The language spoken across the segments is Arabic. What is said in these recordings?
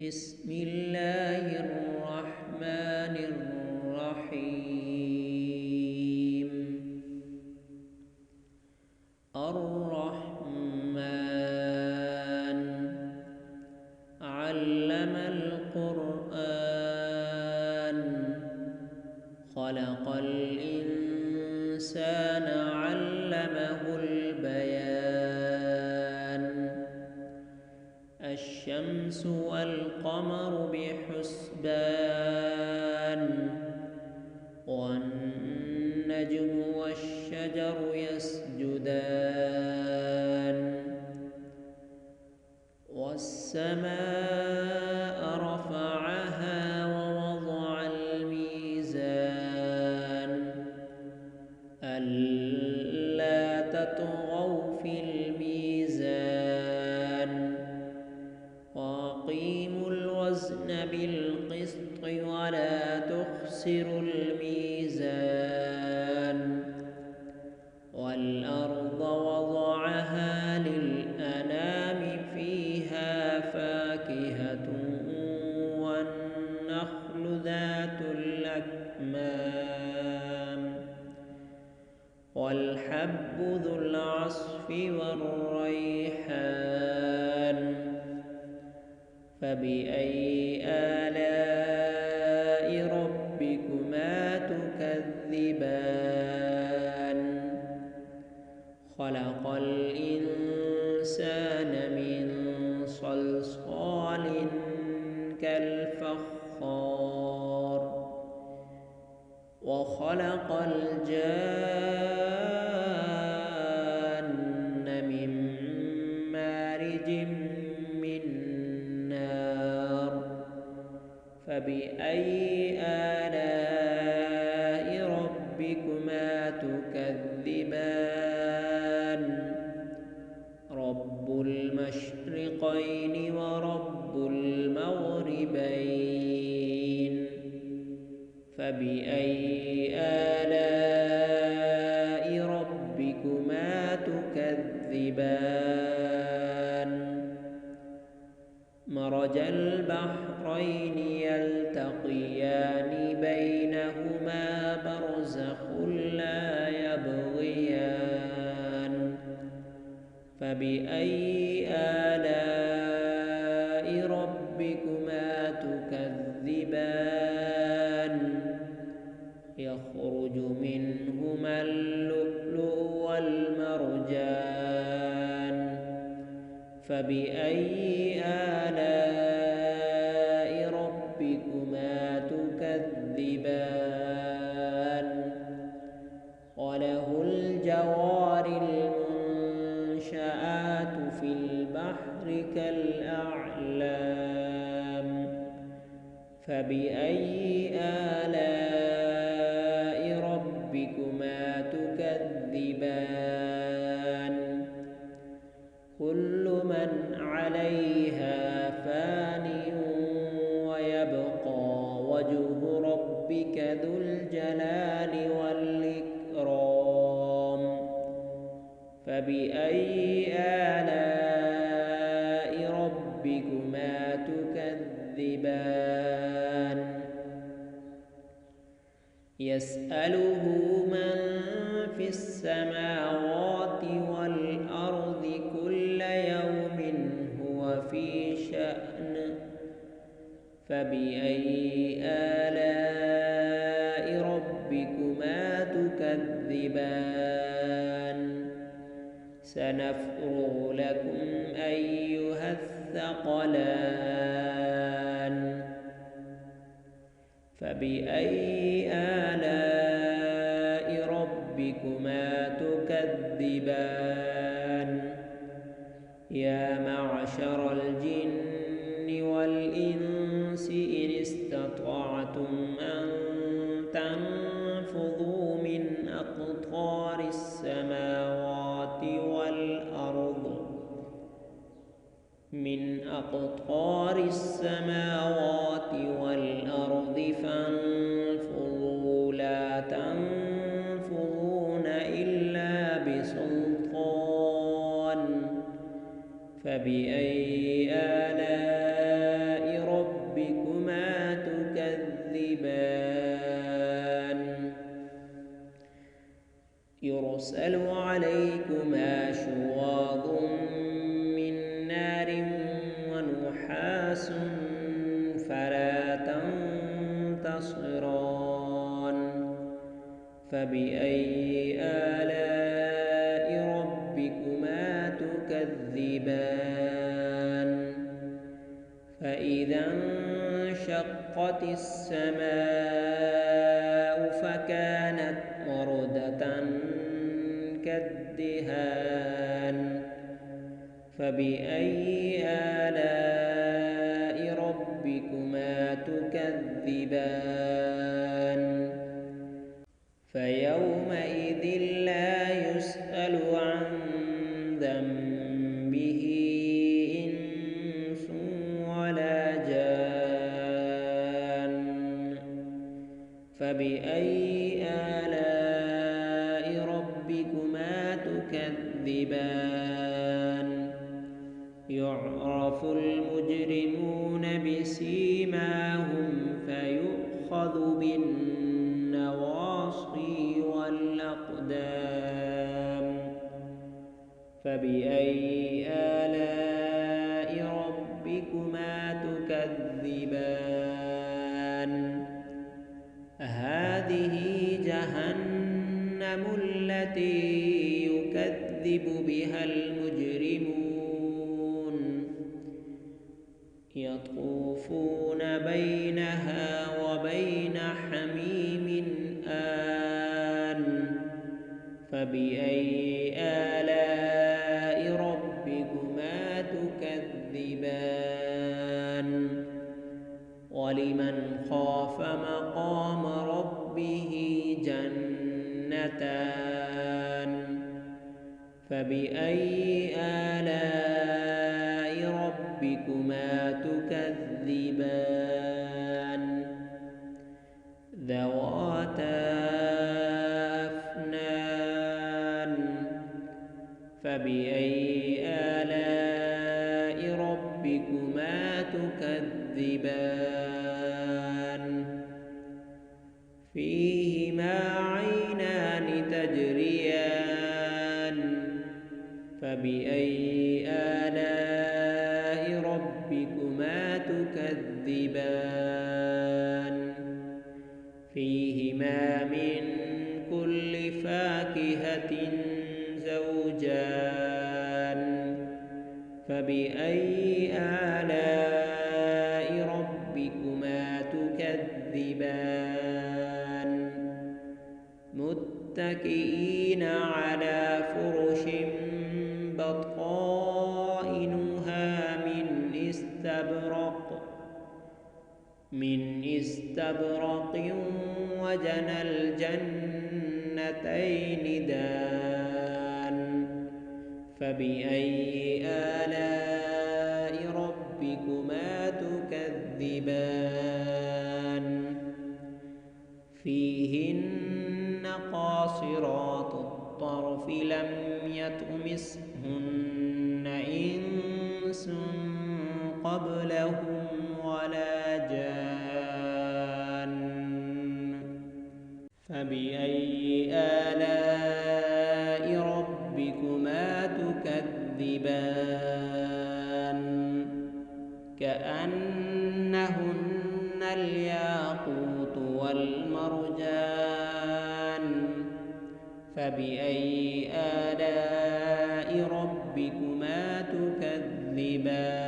بسم الله الرحمن الرحيم. الرحمن علم القرآن خلق الإنسان علمه البيان. الشمس والقمر بحسبان والنجم والشجر يسجدان والسماء رفعها ووضع الميزان ألا تطغوا في الميزان وأقيموا الوزن بالقسط ولا تخسروا الميزان والأرض وضعها للأنام فيها فاكهة والنخل ذات الأكمام والحب ذو العصف والريحان. فبأي آلاء ربكما تكذبان خلق الإنسان من صلصال كالفخار وخلق الجان من مارج من نار. فبأي آلاء ربكما تكذبان رب المشرقين ورب المغربين. فبأي آلاء ربكما تكذبان مرج البحرين يلتقيان بينهما برزخ لا يبغيان. فبأي آلاء ربكما تكذبان يخرج منهما اللؤلؤ والمرجان. فبأي آلاء ربكما تكذبان وله الجوار المنشآت في البحر كالأعلام. فبأي آلاء ربكما تكذبان كل من عليها فان ويبقى وجه ربك ذو الجلال والإكرام. فبأي آلاء ربكما تكذبان يسأله من في السماوات والأرض كل يوم هو في شأن. فبأي آلاء ربكما تكذبان سنفرغ لكم أيها الثقلان. فبأي آلاء ربكما تكذبان يا معشر الجن والإنس إن استطعتم أن تنفذوا من أقطار السماوات والأرض فانفذوا لا تنفذون إلا بسلطان. فبأي آلاء يرسل عليكما شواظ من نار ونحاس فلا تنتصران فبأي آلاء ربكما تكذبان فإذا انشقت السماء فكانت وردة كالدهان فبأي آلاء ربكما تكذبان فيومئذ لا يسأل عن ذنبه إنس ولا جان فبأي آلاء ربكما تكذبان يعرف المجرمون بسيماهم فيؤخذ بالنواصي والأقدام فبأي آلاء ربكما تكذبان هذه جهنم التي يكذب بها المجرمون يطوفون بينها وبين حميم آن فبأي آلاء ربكما تكذبان ولمن خاف مقام ربه جنتان فبأي آلاء ربكما تكذبان ذواتا أفنان فبأي آلاء ربكما تكذبان فيهما عينان تجريان فبأي آلاء ربكما تكذبان فيهما من كل فاكهة زوجان فبأي آلاء ربكما تكذبان متكئين على فرش بطائنها من استبرق وجنى الجنتين دان فبأي آلاء ربكما تكذبان فيهن قاصرات الطرف لم يطمثهن إنس قبلهم ولا جان فبأي آلاء ربكما تكذبان كأنهن الياقوت والمرجان فبأي آلاء ربكما تكذبان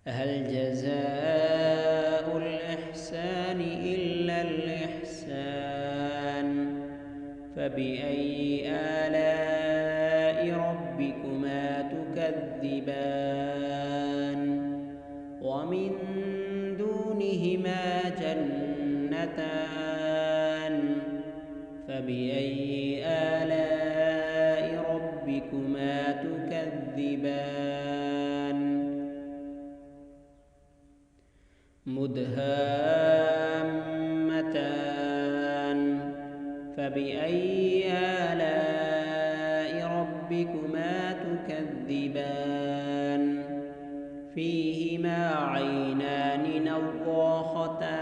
هل جزاء الإحسان إلا الإحسان فبأي آلاء ربكما تكذبان ومن دونهما جنتان فبأي آلاء ربكما تكذبان مدهامتان فبأي آلاء ربكما تكذبان فيهما عينان نضاختان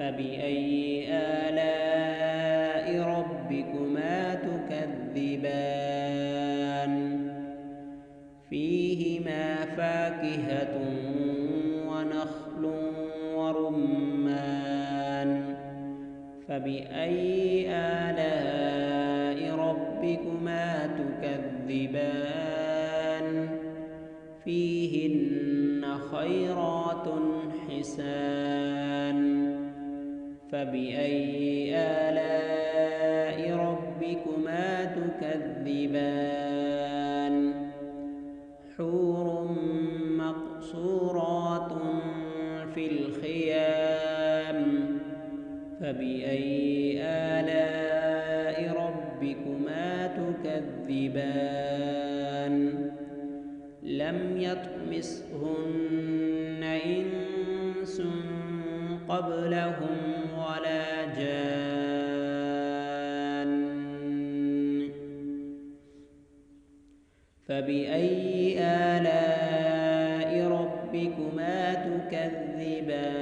فبأي آلاء ربكما تكذبان فيهما فاكهة ونخل ورمان فبأي آلاء ربكما تكذبان فيهن خيرات حسان فبأي آلاء ربكما تكذبان حور مقصورات في الخيام فبأي آلاء ربكما تكذبان لم يطمسهن إنس قبلهم ولا جان فبأي آلاء ربكما تكذبان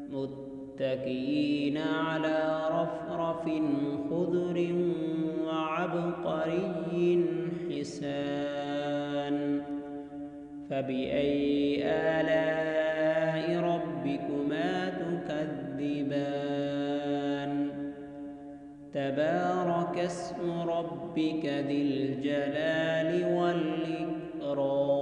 متكئين على رفرف خضر وعبقري حسان فبأي آلاء ربكما تكذبان تبارك اسم ربك ذي الجلال والإكرام